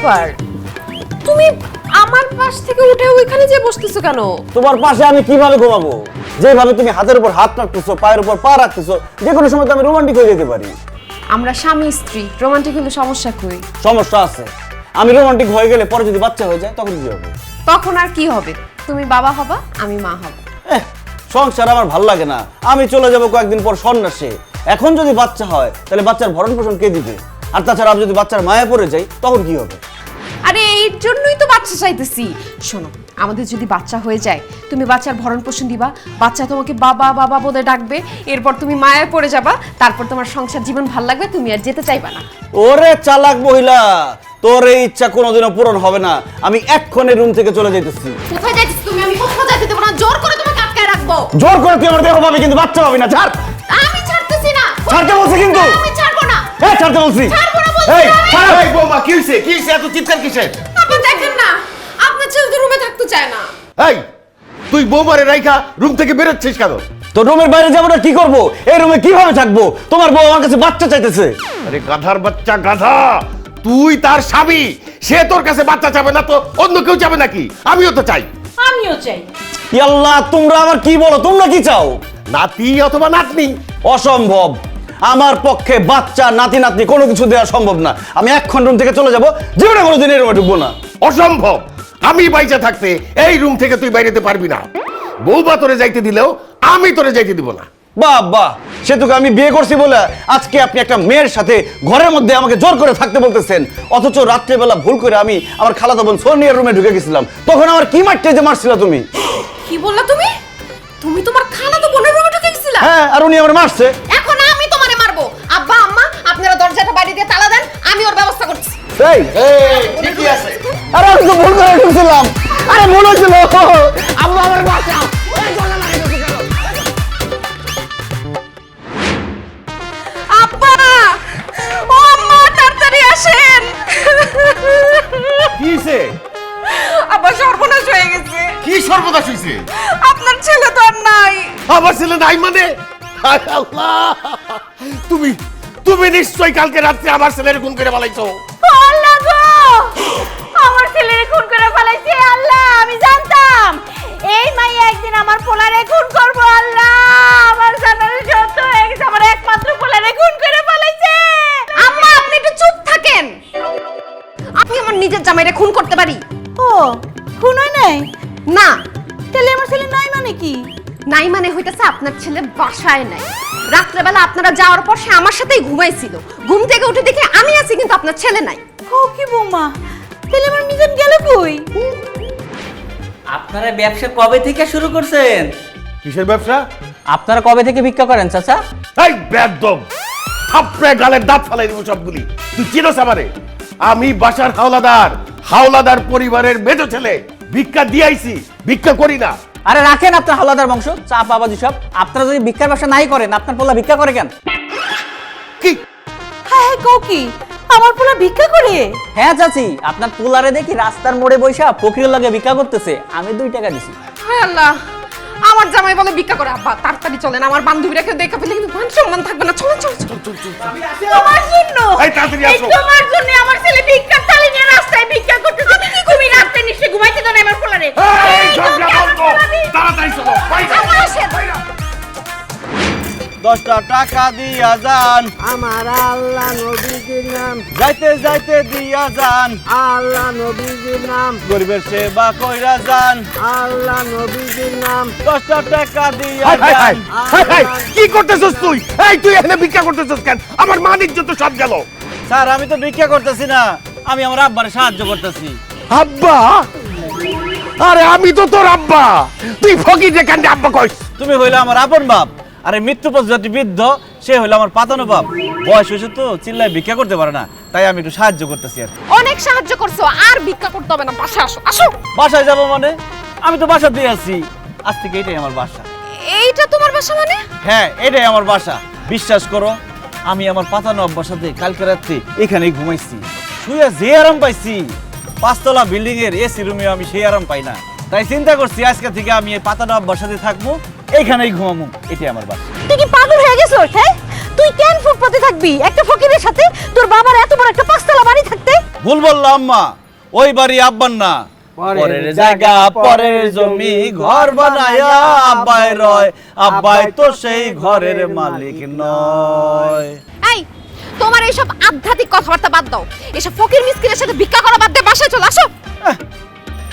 ব্যাপার? তুমি আমার পাশ থেকে উঠে ওইখানে যে বসতেছো কেন? তোমার পাশে আমি কিভাবে ঘুমাবো? যেভাবে তুমি হাতের উপর হাত রাখতেছো, পায়ের উপর পা রাখতেছো, যে কোনো সময় তো আমি রোমান্টিক হয়ে যেতে পারি। আমরা স্বামী স্ত্রী, রোমান্টিক হলে সমস্যা কই? সমস্যা আছে। আমি রোমান্টিক হয়ে গেলে পরে যদি বাচ্চা হয়ে যায় তখন কি হবে? তখন আর কি হবে? তুমি বাবা হবা, আমি মা হব। সংসার আমার ভাল লাগে না। আমি চলে যাবো কয়েকদিন পর সন্ন্যাসে। এখন যদি বাচ্চা হয় তাহলে বাচ্চার ভরণ পোষণ কে দিবে? আর তাছাড়া আমি যদি বাচ্চার মায়া পড়ে যাই তখন কি হবে? আরে এর জন্যই তো বাচ্চা চাইতেছি। শোনো, আমাদের যদি বাচ্চা হয়ে যায়, তুমি বাচ্চার ভরণ পোষণ দিবা, বাচ্চা তোমাকে বাবা বাবা বলে ডাকবে, এরপর তুমি মায়ায় পড়ে যাবা, তারপর তোমার সংসার জীবন ভাল লাগবে, তুমি আর যেতে চাইবা না। ওরে চালাক মহিলা, তোর এই ইচ্ছা কোনোদিনও পূরণ হবে না। আমি এক্ষণে রুম থেকে চলে যাইতেছি। কোথায় যাইতেছ তুমি? আমি কোথাও যাইতে দেব না, জোর করে তোমাকে আটকায় রাখবো। জোর করে তুই আমার দেহ পাবি কিন্তু বাচ্চা পাবি না। ছাড়। আমি ছাড়তেছি না। ছাড়তে বলছি কিন্তু। আমি ছাড়বো না। এই ছাড়তে বলছি। ছাড়বো না বলছি। এই ছাড়। এই বৌমা কি হইছে? কি হইছে? এত চিৎকার কিসের? আপনি দেখেন না, আপনার ছেলে তো রুমে থাকতে চায় না। এই তুই বৌমারে রাইখা রুম থেকে বেরোচ্ছিস কেন? তো রুমের বাইরে যাবো না কি করবো? এই রুমে কিভাবে থাকবো? তোমার বউ আমার কাছে বাচ্চা চাইতেছে। আরে গাধার বাচ্চা গাধা, তুই তার স্বামী, সে তোর কাছে বাচ্চা চাবে না তো অন্য কেউ চাবে নাকি? আমিও তো চাই। আমিও চাই। আল্লাহ, তোমরা আবার কি বলো? তোমরা কি চাও? নাতি অথবা নাতনি। অসম্ভব। আমার পক্ষে বাচ্চা নাতি নাতনি কোনো কিছু দেওয়া সম্ভব না। আমি এক্ষণ রুম থেকে চলে যাবো, জীবনে কোনোদিন এই রুমে ঢুকবো না। অসম্ভব। আমি বাইচা থাকতে এই রুম থেকে তুই বাইরেতে পারবি না। বৌমা তোরে যাইতে দিলেও আমি তোরে যাইতে দিব না। বাহ বাহ, সেতুকে আমি বিয়ে করছি বলে আজকে আপনি একটা মেয়ের সাথে ঘরের মধ্যে আমাকে জোর করে থাকতে বলতেছেন, অথচ রাত্রেবেলা ভুল করে আমি আমার খালাতো বোন সোনিয়ার রুমে ঢুকে গেছিলাম। তখন আমার কি মারতে যে মারছিল তুমি? কি বললা তুমি? তুমি তোমার খালাতো বোনের রুমে ঢুকে গেছিলা? হ্যাঁ, আর উনি আমার মারছে। এখন আমি তোমারে মারবো। আব্বা আম্মা, আপনারা দরজাটা বাইরে দিয়ে তালা দেন, আমি ওর ব্যবস্থা করছি। এই ঠিকই আছে। আরে আমি তো ভুল করে ঢুকছিলাম। আরে ভুল হয়েছিল। আম্মা আমার বাঁচাও। আব্বা, ও আম্মা, তাড়াতাড়ি আসেন। কি হইছে? আব্বা, সর্বনাশ হয়ে গেছে। কি সর্বনাশ হইছে? আপনার ছেলে তো আর নাই। আমার ছেলে নাই মানে? হায় আল্লাহ, তুমি তুমি নিশ্চয়ই কালকে রাত্রে আমার ছেলের খুন করে ফেলাইছো। আল্লাহ গো, আমার ছেলেরে খুন করে ফেলাইছে। আল্লাহ, আমি জানতাম এই মাইয়া একদিন আমার পোলারে খুন করব। আল্লাহ, আমার জানার সত্য হয়ে গেছে, আমার একমাত্র পোলারে খুন করে ফেলাইছে। আম্মা, আপনি একটু চুপ থাকেন। আমি আমার নিজের জামাইরে খুন করতে পারি। ও, খুন হয় নাই? না, তাহলে আমার ছেলে নাই মানে কি? নাই মানে হইতেছে আপনার ছেলে বাসায় নাই। রাত্রেবেলা আপনারা যাওয়ার পর সে আমার সাথেই ঘুমাইছিল। ঘুম থেকে উঠে দেখে আমি আছি, কিন্তু আপনার ছেলে নাই। ও কি বৌমা, তাহলে আমার মিজান গেল কই? আপনারা ব্যবসা কবে থেকে শুরু করছেন? কিসের ব্যবসা? আপনারা কবে থেকে ভিক্ষা করেন চাচা? এই বেদম, থাপড়ে গালের দাঁত ফালাই দিব সবগুলি। তুই চিনোস আমারে? আমি বাসার হাওলাদার, হাওলাদার পরিবারের মেজো ছেলে। ভিক্ষা দিয়াইছি, ভিক্ষা করি না। আরে রাখেন আপনার হাওলাদার বংশ, চা পাবাজি সব। আপনারা যদি ভিক্ষার ব্যবসা নাই করেন, আপনার পোলা ভিক্ষা করে কেন? কি? হ্যাঁ হ্যাঁ, কও কি আমার পোলা ভিক্ষা করে? হ্যাঁ চাচি, আপনার পোলারে দেখি রাস্তার মোড়ে বৈশা ফকিরের লগে ভিক্ষা করতেছে। আমি 2 টাকা দিছি। হায় আল্লাহ, আমার জামাই বলে ভিক্ষা করে। আব্বা, তাড়াতাড়ি চলেন, আমার বান্ধবীরা কেউ দেখা পেলে কিন্তু মান সম্মান থাকবে না। চলেন চলেন চলেন। তোমার জন্য, এই তাড়াতাড়ি এই আসো। তোমার জন্য আমার ছেলে ভিক্ষার থালি নিয়ে রাস্তায় ভিক্ষা করতেছে। তুমি কি তুমি রাতে নিশ্চয়ই ঘুমাইতে দাও না আমার পোলারে? এই ঝগড়া বন্ধ, তাড়াতাড়ি চলো, বাইরে। 10টা টাকা দিয়া যান, আমার আল্লাহ নবীজির নাম, যাইতে যাইতে দিয়া যান, আল্লাহ নবীজির নাম, গরিবের সেবা কইরা যান, আল্লাহ নবীজির নাম। 10টা টাকা দিয়া হাই, হাই, হাই, যান। হাই, হাই, কি করতেছস তুই? এই তুই এখানে ভিক্ষা করতেছস কেন? আমার মান ইজ্জত তো সব গেল। স্যার, আমি তো ভিক্ষা করতেছি না, আমি আমার আব্বারে সাহায্য করতেছি। আব্বা? আরে আমি তো তোর আব্বা, তুই ফকির রে কেন আব্বা কইস? তুমি হইলে আমার আপন বাপ, আরে মৃত্যু পথযাত্রী বৃদ্ধ সে হইলো আমার পাতানো বাপ। বয়স হয়েছে তো চিল্লায় ভিক্ষা করতে পারে না, তাই আমি একটু সাহায্য করতেছি আর কি। অনেক সাহায্য করছো, আর ভিক্ষা করতে হবে না। বাসায় আসো আসো। বাসায় যাবো মানে? আমি তো বাসা দিয়ে আছি, আজ থেকে এটাই আমার বাসা। এইটা তোমার বাসা মানে? হ্যাঁ, এটাই আমার বাসা। বিশ্বাস করো, আমি আমার পাতানো আব্বার সাথে কালকে রাত্রে এখানেই ঘুমাইছি। শুয়ে যে আরাম পাইছি, 5তলা বিল্ডিং এর এসি রুমে আমি সেই আরাম পাই না। তাই চিন্তা করছি আজকে থেকে আমি এই পাতানো আব্বার সাথে থাকবো, এইখানেই ঘুমাবো। এটাই আমার বাসা। তুই কি পাগল হয়ে গেছিস? হ্যাঁ, তুই কেন ফুটপাত সাথে থাকবি? একটা ফকিরের সাথে তোর বাবার এত বড় একটা পাঁচতলা বাড়ি থাকতে? ভুল বললাম আম্মা, ওই বাড়ি আব্বার না, পরের জায়গা পরের জমি ঘর বানায়া আব্বাই রয়, আব্বাই তো সেই ঘরের মালিক নয়। এই তোমার এইসব আধ্যাত্মিক কথাবার্তা বাদ দাও, এসব ফকির মিসকিনের সাথে ভিক্ষা করা বাদ দিয়ে বাসায় চলে আসো।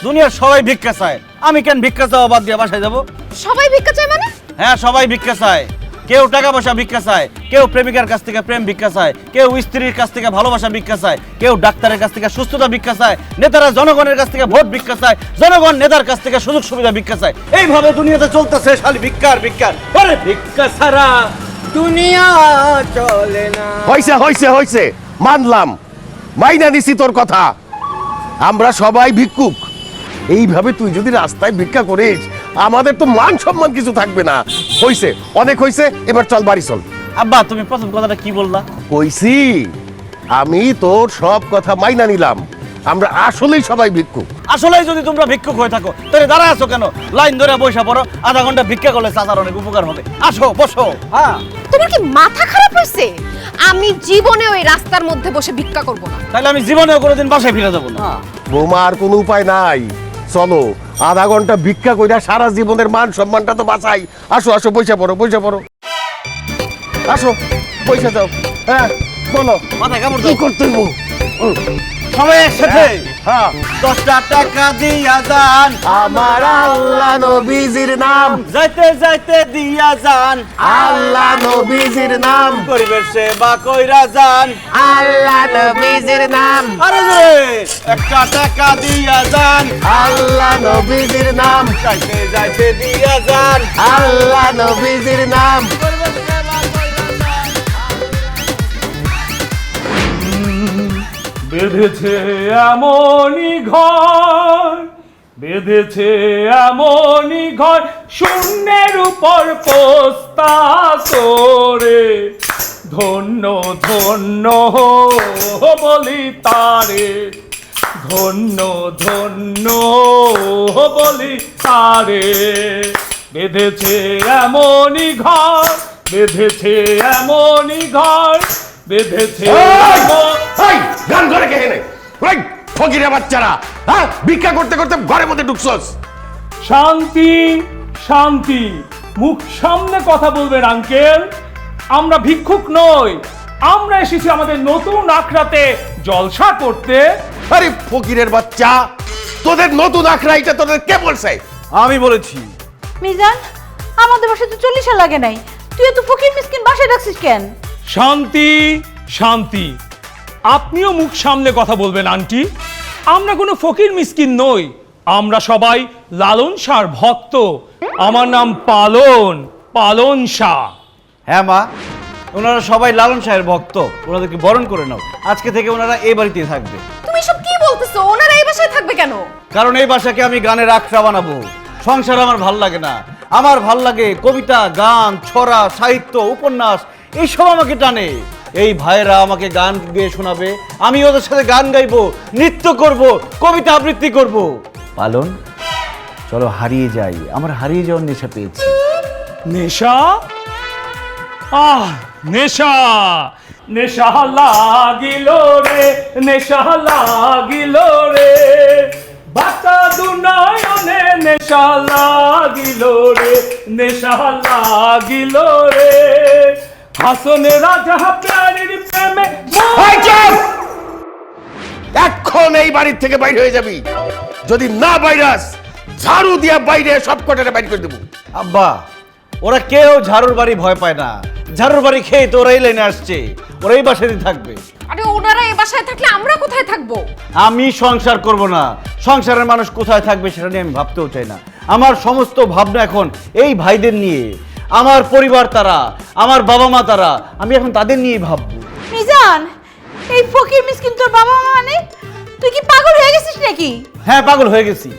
দুনিয়ার সবাই ভিক্ষা চায়, আমি কেন ভিক্ষা চাওয়া বাদ দিয়ে বাসায় যাব? সবাই ভিক্ষা চায় মানে? হ্যাঁ, সবাই ভিক্ষা চায়। কেউ টাকা পয়সা ভিক্ষা চায়, কেউ প্রেমিকার কাছ থেকে প্রেম ভিক্ষা চায়, কেউ স্ত্রীর কাছ থেকে ভালোবাসা ভিক্ষা চায়, কেউ ডাক্তারের কাছ থেকে সুস্থতা ভিক্ষা চায়, নেতারা জনগণের কাছ থেকে ভোট ভিক্ষা চায়, জনগণ নেতার কাছ থেকে সুযোগ সুবিধা ভিক্ষা চায়। এইভাবে দুনিয়াতে চলতেছে খালি ভিক্ষার ভিক্ষার। আরে ভিক্ষা ছাড়া দুনিয়া চলে না। হইছে হইছে হইছে, মানলাম, মাইনা দিছি তোর কথা। আমরা সবাই ভিক্ষুক। এইভাবে তুই যদি রাস্তায় ভিক্ষা করিস, আমাদের তো মান সম্মান কিছু থাকবে না। হইছে, অনেক হইছে, এবার চল বাড়ি চল। আব্বা, তুমি প্রথম কথাটা কি বললা? কইছি আমি তোর সব কথা মাইনা নিলাম, আমরা আসলেই সবাই ভিক্ষুক। আসলেই যদি তোমরা ভিক্ষুক হয়ে থাকো তাহলে দাঁড়ায় আছো কেন? লাইন ধরে বসে পড়ো, আধা ঘন্টা ভিক্ষা করলে চাচার অনেক উপকার হবে। আসো, বসো। হ্যাঁ, তোমার কি মাথা খারাপ হয়েছে? আমি জীবনে ওই রাস্তার মধ্যে বসে ভিক্ষা করব না। তাহলে আমি জীবনেও কোনোদিন বাসায় ফিরে যাবো না। বৌমা, আর কোনো উপায় নাই, চলো আধা ঘন্টা ভিক্ষা কইরা সারা জীবনের মান সম্মানটা তো বাঁচাই। আসো আসো, বসে পড়ো, বসে পড়ো, আসো বসে যাও। হ্যাঁ বলো, মাথায় কামড় কি দাও। করতে হইব? সবাই একসাথে হ্যাঁ, 10টা টাকা দিয়া যান, আমার আল্লাহ নবীজির নাম, যাইতে যাইতে দিয়া যান, আল্লাহ নবীজির নাম, গরিবের সেবা কইরা যান, আল্লাহ নবীজির নাম, আরে রে 1টা টাকা দিয়া যান, আল্লাহ নবীজির নাম, যাইতে যাইতে দিয়া যান। আল্লাহ নবীজির নাম। বেঁধেছে এমনই ঘর, বেঁধেছে এমনই ঘর, শূন্যের উপর পোস্তা করে, ধন্য ধন্য বলি তারে, ধন্য ধন্য বলি তারে। বেঁধেছে এমনই ঘর, বেঁধেছে এমনই ঘর, বেঁধেছে এই, গান করে কে এনে? ওই ফকিরের বাচ্চারা, হ্যাঁ, ভিক্ষা করতে করতে ঘরের মধ্যে ঢুকছস। শান্তি শান্তি, মুখ সামনে কথা বলবেন আঙ্কেল। আমরা ভিক্ষুক নই, আমরা এসেছি আমাদের নতুন আখড়াতে জলসা করতে। আরে ফকিরের বাচ্চা, তোদের নতুন আখড়া, এটা তোদের কে বলছে? আমি বলেছি। মিজান, আমাদের বাসায় তো 40 লাগে নাই, তুই এত ফকির মিসকিন বাসায় রাখছিস কেন? শান্তি শান্তি, আপনিও মুখ সামনে কথা বলবেন আন্টি। আমরা কোনো ফকির মিসকিন নই, আমরা সবাই লালন শাহর ভক্ত। আমার নাম পালন, পালন শাহ। হ্যাঁ মা, ওনারা সবাই লালন শাহের ভক্ত, ওনাদেরকে বরণ করে নাও। আজকে থেকে ওনারা এই বাড়িতেই থাকবে। তুমি সব কি বলতেছো? ওনারা এই বাসায় থাকবে কেন? কারণ এই বাসাকে আমি গানের আখড়া বানাবো। সংসার আমার ভাল লাগে না, আমার ভাল লাগে কবিতা, গান, ছড়া, সাহিত্য, উপন্যাস, এইসব আমাকে টানে। এই ভাইরা আমাকে গান গেয়ে শোনাবে, আমি ওদের সাথে গান গাইবো, নৃত্য করব, কবিতা আবৃত্তি করব। পালন, চলো হারিয়ে যাই, আমার হারিয়ে যাওয়ার নেশা পেয়েছি। নেশা? নেশা, নেশা লাগিল রে, নেশা লাগিল রে, বাতা দুনয়নে নেশা লাগিল রে, নেশা লাগিল রে, হাসনে রাজা প্রাণীর প্রেমে। এই চুপ! এখন এই বাড়ির থেকে বাইরে হয়ে যাবি। যদি না বাইরাস, ঝাড়ু দিয়া বাইরে সব কটারে বাইরে করে দেবো। আব্বা, ওরা কেউ ঝাড়ুর বাড়ি ভয় পায় না, ঝাড়ুর বাড়ি খেয়ে তো ওরাই লাইনে আসছে, ওরাই বাসায় থাকবে। আরে ওনারা এই বাসায় থাকলে আমরা কোথায় থাকবো? আমি সংসার করব না, সংসারের মানুষ কোথায় থাকবে সেটা নিয়ে আমি ভাবতেও চাই না। আমার সমস্ত ভাবনা এখন এই ভাইদের নিয়ে, আমার পরিবার তারা, আমার বাবা মা তারা, আমি এখন তাদের নিয়েই ভাববো। মিজান, এই ফকির মিসকিন তোর বাবা মা মানে? তুই কি পাগল হয়ে গেছিস নাকি? হ্যাঁ, পাগল হয়ে গেছি।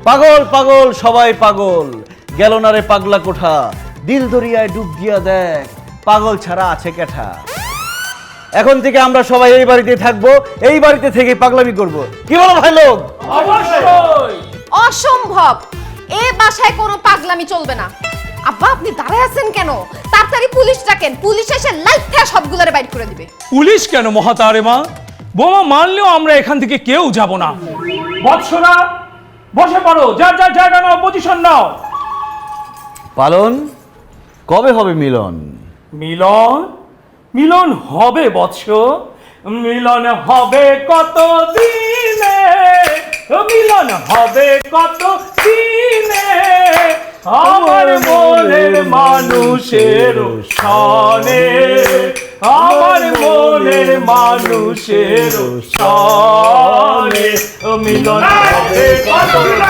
পাগল পাগল সবাই পাগল, গেল না রে পাগলা কোঠা, দিল দরিয়ায় ডুব দিয়া দেখ, পাগল ছাড়া আছে কেঠা। এখন থেকে আমরা সবাই এই বাড়িতে থাকবো, এই বাড়িতে থেকে পাগলামি করব। কি বলো ভাই লোক? অবশ্যই। অসম্ভব, এ বাসায় কোনো পাগলামি চলবে না। আব্বা আপনি দাঁড়ায় আছেন কেন? তাড়াতাড়ি পুলিশ ডাকেন, পুলিশ এসে লাইট থেকে সবগুলোরে বাইর করে দিবে। পুলিশ কেন মহাতারে মা? বোমা মারলেও আমরা এখান থেকে কেউ যাব না। বৎসরা বসে পড়ো, যার যার জায়গা নাও, পজিশন নাও। পালন, কবে হবে মিলন? মিলন? মিলন হবে বৎস, মিলন হবে কত দিনে, মিলন হবে কত দিনে, আমার মনের মানুষের সনে, আমার মনের মানুষের সনে, মিলন হবে কত দিনে।